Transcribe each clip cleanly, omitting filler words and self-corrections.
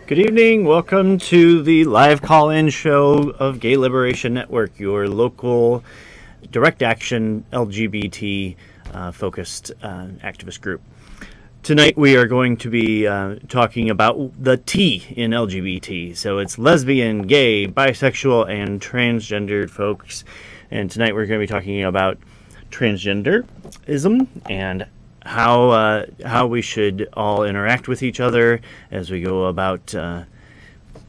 Good evening. Welcome to the live call-in show of Gay Liberation Network, your local direct action LGBT focused activist group. Tonight we are going to be talking about the T in LGBT. So it's lesbian, gay, bisexual, and transgendered folks. And tonight we're going to be talking about transgenderism and how we should all interact with each other as we go about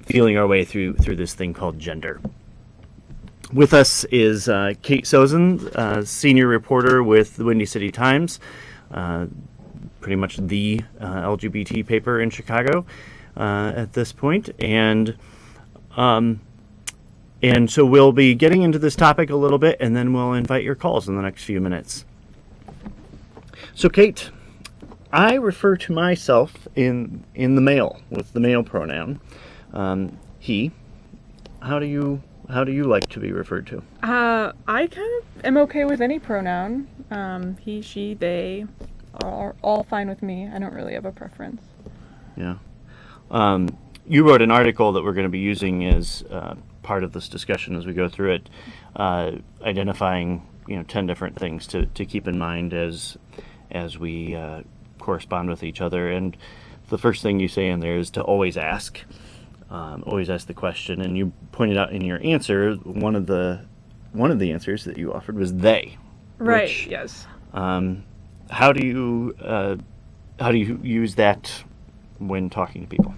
feeling our way through this thing called gender. With us is Kate Sosin, senior reporter with the Windy City Times, pretty much the LGBT paper in Chicago at this point, and so we'll be getting into this topic a little bit, and then we'll invite your calls in the next few minutes. So, Kate, I refer to myself in the male with the male pronoun, he. How do you like to be referred to? I kind of am okay with any pronoun. He, she, they are all fine with me. I don't really have a preference. Yeah. You wrote an article that we're going to be using as part of this discussion as we go through it, identifying 10 different things to keep in mind as we correspond with each other. And the first thing you say in there is to always ask the question. And you pointed out in your answer one of the answers that you offered was they. Right. Which, yes. How do you use that when talking to people?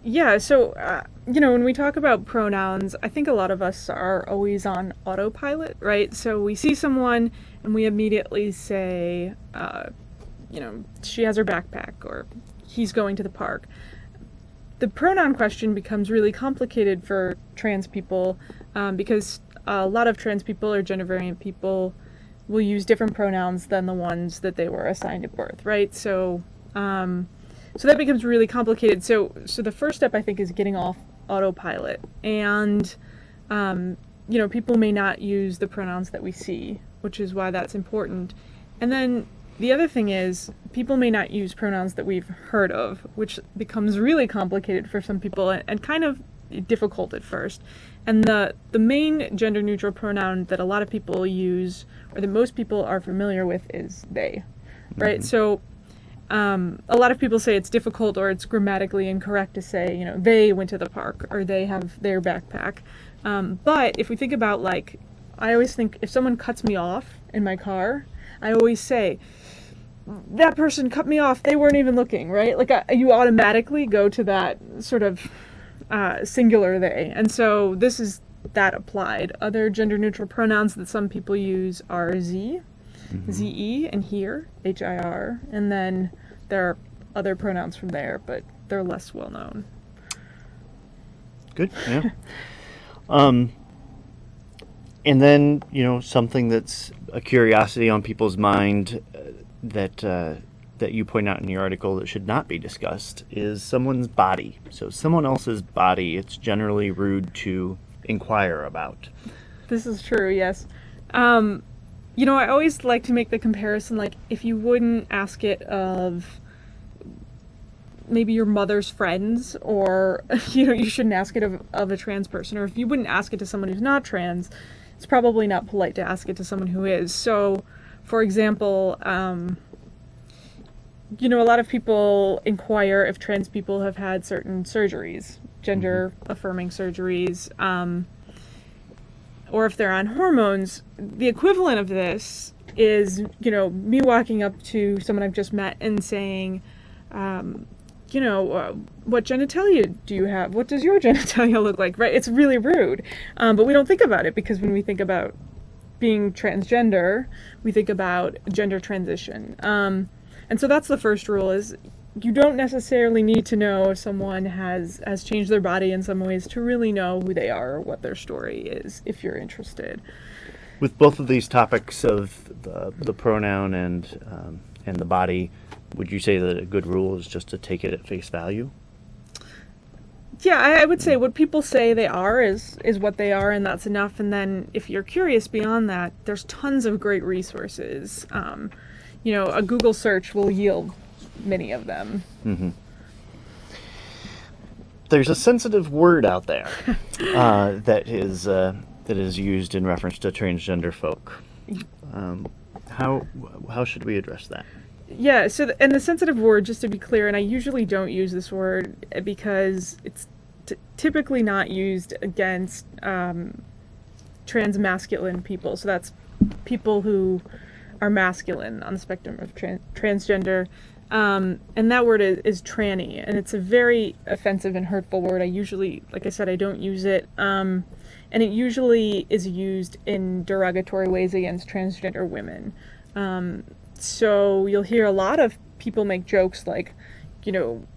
Yeah. So when we talk about pronouns, I think a lot of us are always on autopilot, right? So we see someone and we immediately say, she has her backpack, or he's going to the park. The pronoun question becomes really complicated for trans people because a lot of trans people or gender variant people will use different pronouns than the ones that they were assigned at birth, right? So that becomes really complicated. So the first step, I think, is getting off autopilot. And, people may not use the pronouns that we see, which is why that's important. And then the other thing is people may not use pronouns that we've heard of, which becomes really complicated for some people and kind of difficult at first. And the main gender-neutral pronoun that a lot of people use, or that most people are familiar with, is they, right? Mm-hmm. So a lot of people say it's difficult or it's grammatically incorrect to say, they went to the park or they have their backpack. But if we think about, I always think if someone cuts me off in my car, I always say, that person cut me off, they weren't even looking, right? You automatically go to that sort of singular they. And so this is that applied. Other gender-neutral pronouns that some people use are ze, mm-hmm. ze, and here, hir, and then there are other pronouns from there, but they're less well known. Good, yeah. And then, something that's a curiosity on people's mind that you point out in your article that should not be discussed is someone's body. So someone else's body, it's generally rude to inquire about. This is true, yes. You know, I always like to make the comparison, like, if you wouldn't ask it of maybe your mother's friends, or, you know, you shouldn't ask it of a trans person, or if you wouldn't ask it to someone who's not trans, it's probably not polite to ask it to someone who is. So, for example, you know, a lot of people inquire if trans people have had certain surgeries, gender-affirming surgeries, or if they're on hormones. The equivalent of this is, you know, me walking up to someone I've just met and saying, you know, what genitalia do you have? What does your genitalia look like? Right? It's really rude. But we don't think about it, because when we think about being transgender, we think about gender transition. And so that's the first rule, is you don't necessarily need to know if someone has changed their body in some ways to really know who they are or what their story is, if you're interested. With both of these topics of the pronoun and the body, would you say that a good rule is just to take it at face value? Yeah, I would say what people say they are is what they are, and that's enough. And then if you're curious beyond that, there's tons of great resources. You know, a Google search will yield many of them. Mm-hmm. There's a sensitive word out there that is used in reference to transgender folk. How should we address that? Yeah, so and the sensitive word, just to be clear, and I usually don't use this word because it's typically not used against trans masculine people. So that's people who are masculine on the spectrum of transgender. And that word is tranny, and it's a very offensive and hurtful word. I usually, like I said, I don't use it. And it usually is used in derogatory ways against transgender women. So you'll hear a lot of people make jokes like, you know,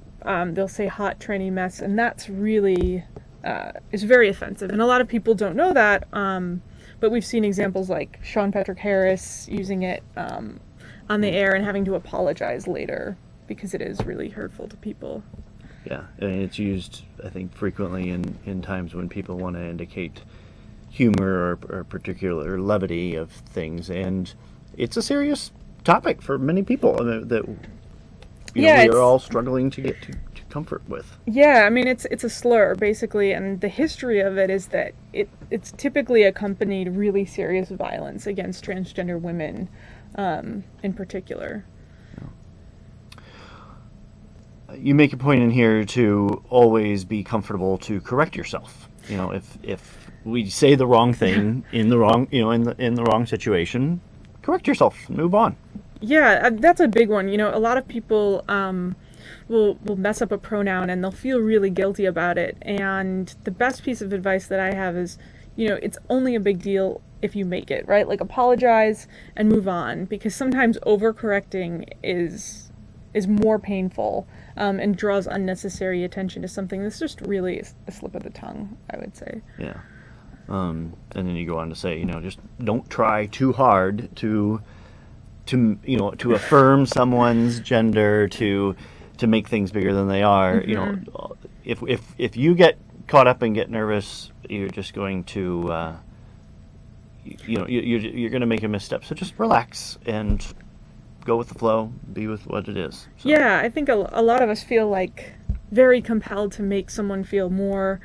they'll say hot tranny mess, and that's really, is very offensive. And a lot of people don't know that, but we've seen examples like Sean Patrick Harris using it on the air and having to apologize later because it is really hurtful to people. Yeah, and it's used, I think, frequently in times when people want to indicate humor or particular levity of things, and it's a serious topic for many people that we are all struggling to get to comfort with. Yeah, I mean, it's a slur, basically, and the history of it is that it's typically accompanied really serious violence against transgender women, in particular. You make a point in here to always be comfortable to correct yourself. You know, if we say the wrong thing in the wrong, in the wrong situation, correct yourself, move on. Yeah, that's a big one. You know, a lot of people will mess up a pronoun and they'll feel really guilty about it. And the best piece of advice that I have is, you know, it's only a big deal if you make it, right? Like, apologize and move on, because sometimes overcorrecting is more painful and draws unnecessary attention to something that's just really a slip of the tongue, I would say. Yeah. And then you go on to say, you know, just don't try too hard to affirm someone's gender, to make things bigger than they are. Mm-hmm. You know, if you get caught up and get nervous, you're just going to you're going to make a misstep. So just relax and go with the flow, be with what it is. So. Yeah, I think a lot of us feel like very compelled to make someone feel more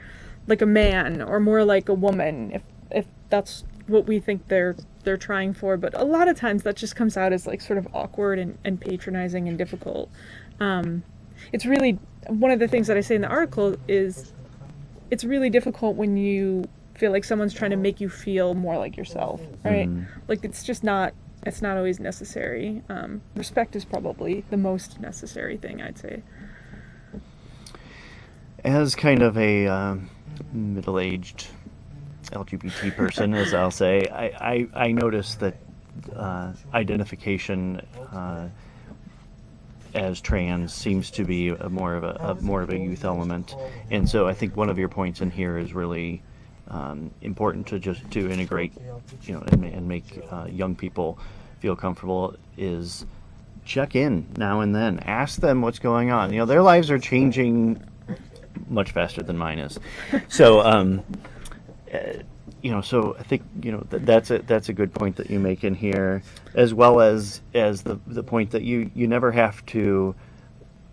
like a man or more like a woman, if that's what we think they're trying for. But a lot of times that just comes out as like sort of awkward and patronizing and difficult. It's really, one of the things that I say in the article is it's really difficult when you feel like someone's trying to make you feel more like yourself, right? Like, it's not always necessary. Respect is probably the most necessary thing, I'd say. As kind of a middle-aged LGBT person, as I'll say, I notice that identification as trans seems to be more of a youth element, and so I think one of your points in here is really important to integrate, you know, and make young people feel comfortable. Is check in now and then, ask them what's going on. You know, their lives are changing much faster than mine is, so so I think, that's a good point that you make in here, as well as the point that you never have to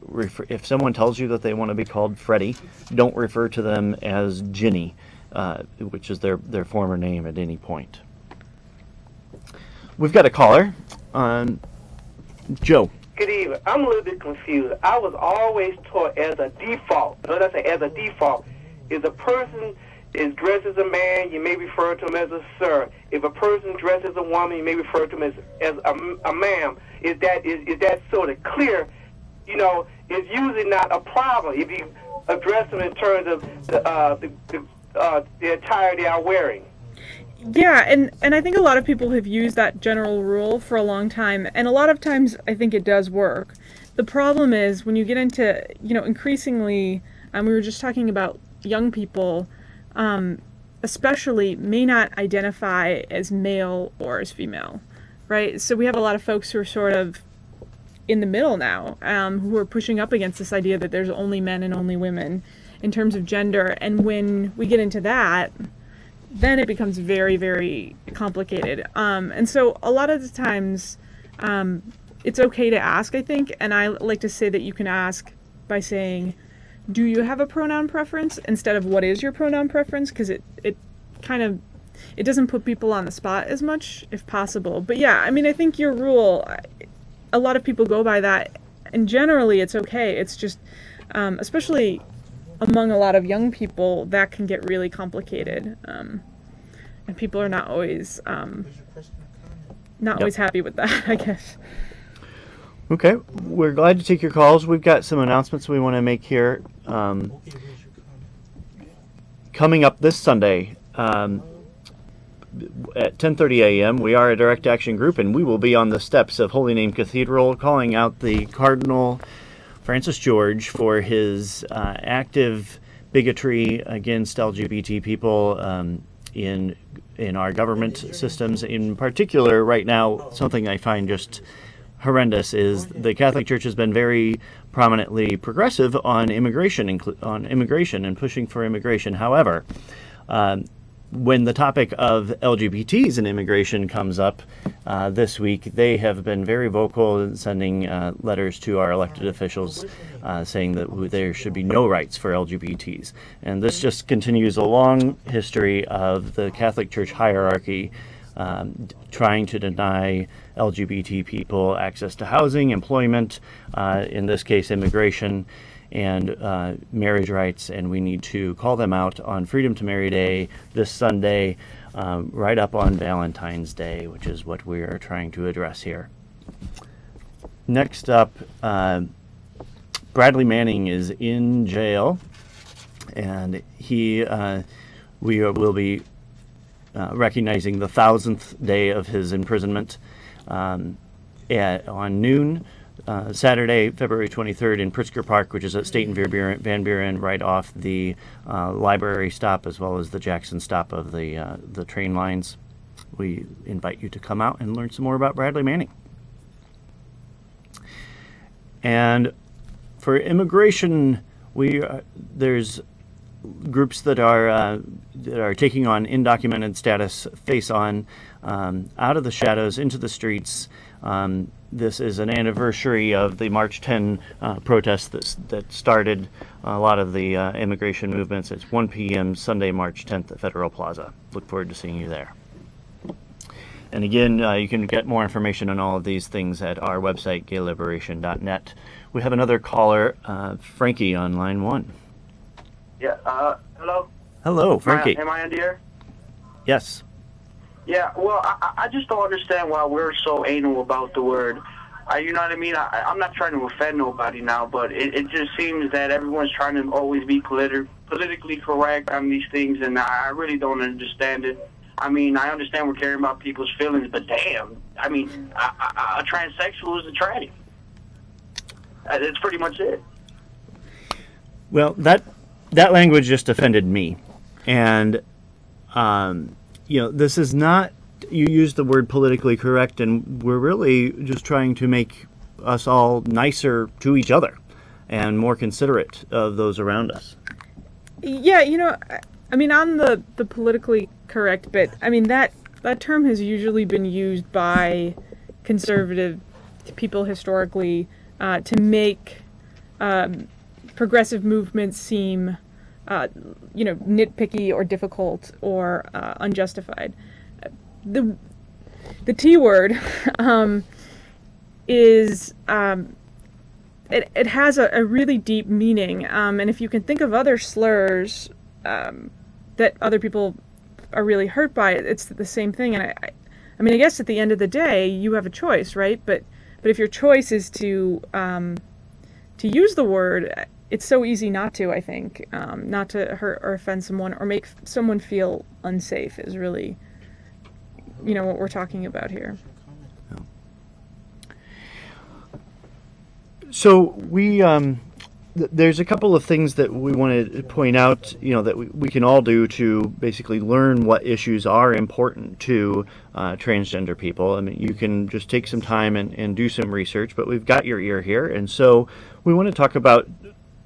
refer. If someone tells you that they want to be called Freddie, don't refer to them as Ginny, which is their former name at any point. We've got a caller. Joe. Good evening. I'm a little bit confused. I was always taught as a default, if a person is dressed as a man, you may refer to him as a sir. If a person dressed as a woman, you may refer to him as a ma'am. Is that sort of clear? It's usually not a problem if you address them in terms of the attire they are wearing. Yeah, and I think a lot of people have used that general rule for a long time, and a lot of times I think it does work. The problem is when you get into, increasingly, we were just talking about young people, especially may not identify as male or as female, right? So we have a lot of folks who are sort of in the middle now, who are pushing up against this idea that there's only men and only women in terms of gender, and when we get into that, then it becomes very, very complicated. And so a lot of the times, it's okay to ask, I think, and I like to say that you can ask by saying, do you have a pronoun preference, instead of what is your pronoun preference, because it doesn't put people on the spot as much, if possible. But yeah, I think your rule, a lot of people go by that, and generally it's okay. It's just, especially among a lot of young people, that can get really complicated, and people are not always always happy with that, I guess. Okay, we're glad to take your calls. We've got some announcements we want to make here. Coming up this Sunday at 10:30 a.m., we are a direct action group, and we will be on the steps of Holy Name Cathedral calling out the Cardinal Francis George for his active bigotry against LGBT people in our government systems. In particular, right now, something I find just horrendous is the Catholic Church has been very prominently progressive on immigration and pushing for immigration. However, when the topic of LGBTs and immigration comes up this week, they have been very vocal in sending letters to our elected officials saying that there should be no rights for LGBTs. And this just continues a long history of the Catholic Church hierarchy trying to deny LGBT people access to housing, employment, in this case immigration, and marriage rights, and we need to call them out on Freedom to Marry Day this Sunday, right up on Valentine's Day, which is what we are trying to address here. Next up, Bradley Manning is in jail, and we will be recognizing the 1,000th day of his imprisonment on noon. Saturday, February 23rd in Pritzker Park, which is at State and Van Buren, right off the library stop as well as the Jackson stop of the train lines. We invite you to come out and learn some more about Bradley Manning. And for immigration, there's groups that are taking on undocumented status face on out of the shadows into the streets. This is an anniversary of the March 10 protests that started a lot of the immigration movements. It's 1 p.m. Sunday, March 10th at Federal Plaza. Look forward to seeing you there. And again, you can get more information on all of these things at our website, gayliberation.net. We have another caller, Frankie, on line 1. Yeah, hello? Hello, Frankie. Am I on the air? Yes. Yeah, well, I just don't understand why we're so anal about the word. You know what I mean? I'm not trying to offend nobody now, but it just seems that everyone's trying to always be politically correct on these things, and I really don't understand it. I mean, I understand we're caring about people's feelings, but damn, I mean, a transsexual is a tranny. That's pretty much it. Well, that language just offended me, and this is not, you use the word politically correct, and we're really just trying to make us all nicer to each other and more considerate of those around us. Yeah, I mean, on the politically correct, but I mean that term has usually been used by conservative people historically to make progressive movements seem, nitpicky or difficult or unjustified. The T word is it has a really deep meaning, and if you can think of other slurs that other people are really hurt by, it's the same thing. And I mean, I guess at the end of the day, you have a choice, right? But if your choice is to use the word, it's so easy not to. I think not to hurt or offend someone or make someone feel unsafe is really, what we're talking about here. So we there's a couple of things that we want to point out, that we can all do to basically learn what issues are important to transgender people. I mean, you can just take some time and do some research, but we've got your ear here. And so we want to talk about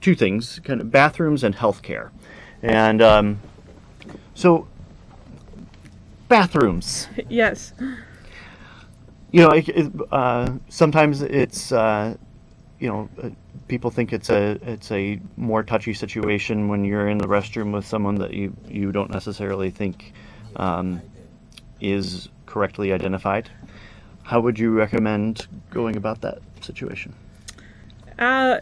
two things, kind of bathrooms and healthcare. And so bathrooms. Yes. Sometimes it's, people think it's a more touchy situation when you're in the restroom with someone that you don't necessarily think is correctly identified. How would you recommend going about that situation? So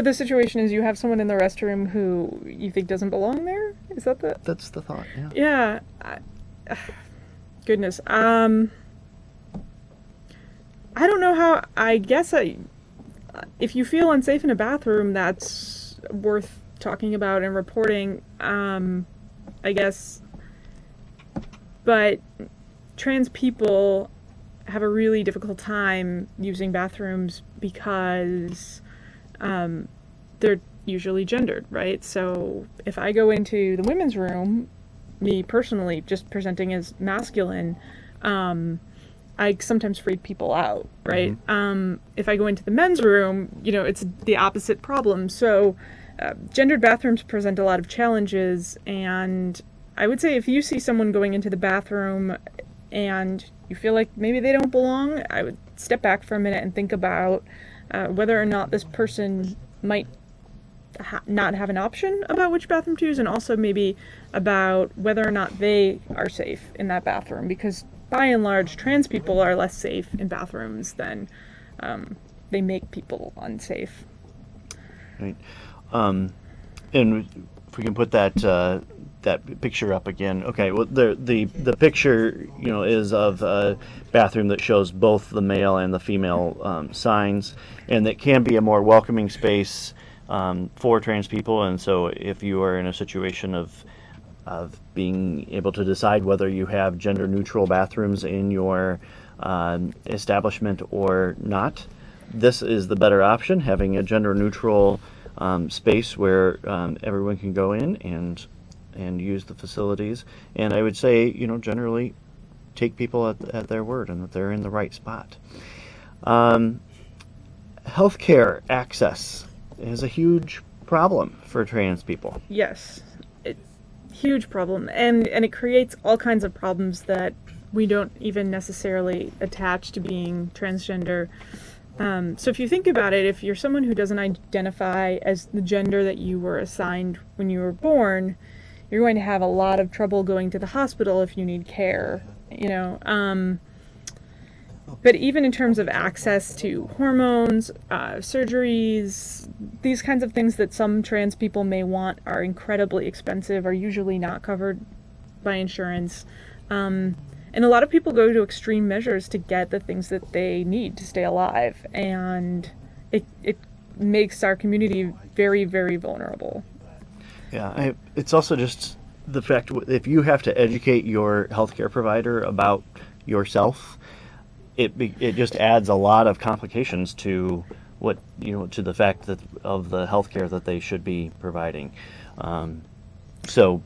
the situation is you have someone in the restroom who you think doesn't belong there? Is that the... That's the thought, yeah. Yeah. Goodness. I don't know how... I guess if you feel unsafe in a bathroom, that's worth talking about and reporting, I guess. But trans people have a really difficult time using bathrooms because they're usually gendered, right? So if I go into the women's room, me personally, just presenting as masculine, I sometimes freak people out, right? Mm-hmm. If I go into the men's room, it's the opposite problem. So gendered bathrooms present a lot of challenges, and I would say if you see someone going into the bathroom and you feel like maybe they don't belong, I would step back for a minute and think about whether or not this person might not have an option about which bathroom to use, and also maybe about whether or not they are safe in that bathroom, because by and large, trans people are less safe in bathrooms than they make people unsafe. Right. And if we can put that picture up again. Okay. Well, the picture is of a bathroom that shows both the male and the female signs, and that can be a more welcoming space for trans people. And so, if you are in a situation of being able to decide whether you have gender-neutral bathrooms in your establishment or not, this is the better option, having a gender-neutral space where everyone can go in and use the facilities. And I would say, generally take people at their word and that they're in the right spot. Healthcare access is a huge problem for trans people. Yes. Huge problem, and it creates all kinds of problems that we don't even necessarily attach to being transgender. So if you think about it, if you're someone who doesn't identify as the gender that you were assigned when you were born, you're going to have a lot of trouble going to the hospital if you need care, but even in terms of access to hormones, surgeries, these kinds of things that some trans people may want are incredibly expensive, are usually not covered by insurance. And a lot of people go to extreme measures to get the things that they need to stay alive. And it makes our community very, very vulnerable. Yeah, it's also just the fact, if you have to educate your healthcare provider about yourself, it just adds a lot of complications to to the fact that of the healthcare that they should be providing. So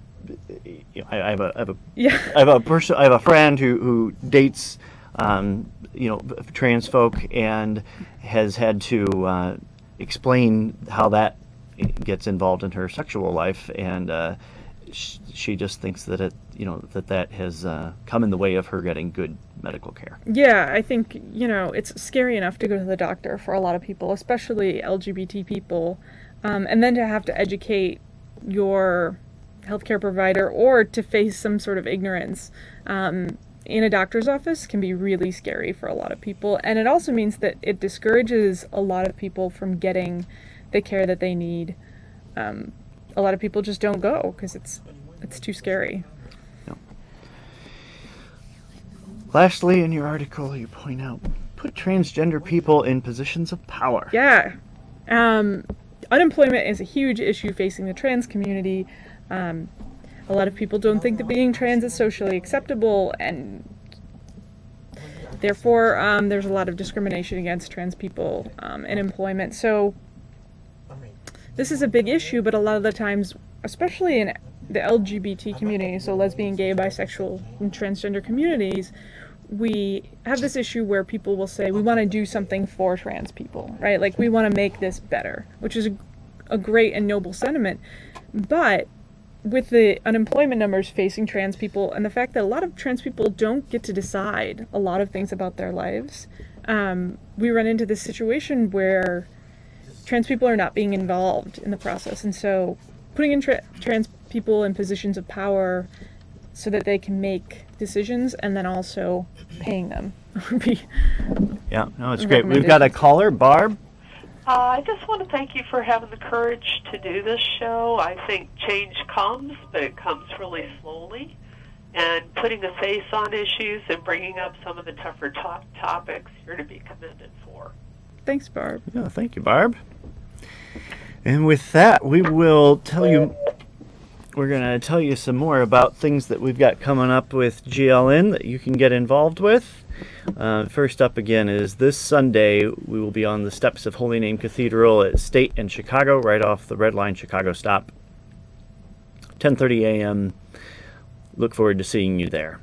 I have a friend who dates trans folk and has had to explain how that gets involved in her sexual life, and she just thinks that that has come in the way of her getting good medical care. Yeah, I think, it's scary enough to go to the doctor for a lot of people, especially LGBT people, and then to have to educate your healthcare provider or to face some sort of ignorance in a doctor's office can be really scary for a lot of people. And it also means that it discourages a lot of people from getting the care that they need. A lot of people just don't go because it's too scary. No. Lastly, in your article, you point out, put transgender people in positions of power. Yeah. Unemployment is a huge issue facing the trans community. A lot of people don't think that being trans is socially acceptable, and therefore there's a lot of discrimination against trans people in employment. So this is a big issue, but a lot of the times, especially in the LGBT community, so lesbian, gay, bisexual, and transgender communities, we have this issue where people will say, we want to do something for trans people, right? Like, we want to make this better, which is a great and noble sentiment. But with the unemployment numbers facing trans people and the fact that a lot of trans people don't get to decide a lot of things about their lives, we run into this situation where trans people are not being involved in the process. And so putting in trans people in positions of power so that they can make decisions, and then also paying them would be... Yeah, no, it's great. We've got a caller, Barb. I just want to thank you for having the courage to do this show. I think change comes, but it comes really slowly. And putting a face on issues and bringing up some of the tougher topics, you're to be commended for. Thanks, Barb. Yeah, thank you, Barb. And with that, we're going to tell you some more about things that we've got coming up with GLN that you can get involved with. First up again is this Sunday, we will be on the steps of Holy Name Cathedral at State and Chicago, right off the Red Line Chicago stop. 10:30 a.m. Look forward to seeing you there.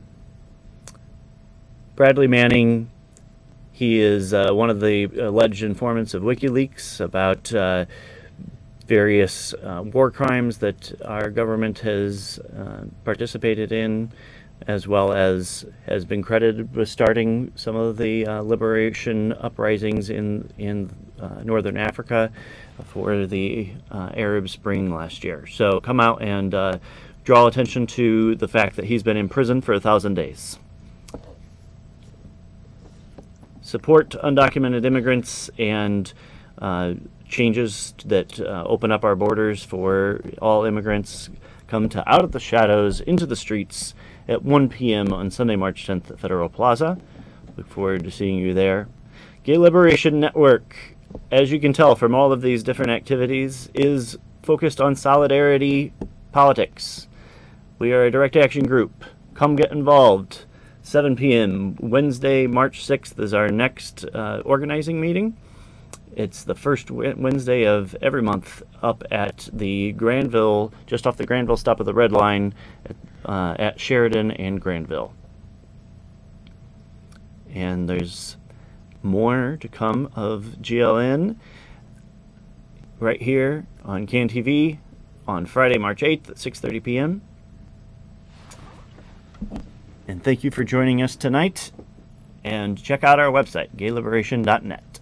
Bradley Manning, he is one of the alleged informants of WikiLeaks about various war crimes that our government has participated in, as well as has been credited with starting some of the liberation uprisings in northern Africa for the Arab Spring last year. So come out and draw attention to the fact that he's been in prison for 1,000 days. Support undocumented immigrants and changes that open up our borders for all immigrants. Come to Out of the Shadows, Into the Streets at 1 p.m. on Sunday, March 10th at Federal Plaza. Look forward to seeing you there. Gay Liberation Network, as you can tell from all of these different activities, is focused on solidarity politics. We are a direct action group. Come get involved. 7 p.m. Wednesday, March 6th is our next organizing meeting. It's the first Wednesday of every month up at the Granville, just off the Granville stop of the Red Line at Sheridan and Granville. And there's more to come of GLN right here on CAN TV on Friday, March 8th at 6:30 p.m. And thank you for joining us tonight. And check out our website, gayliberation.net.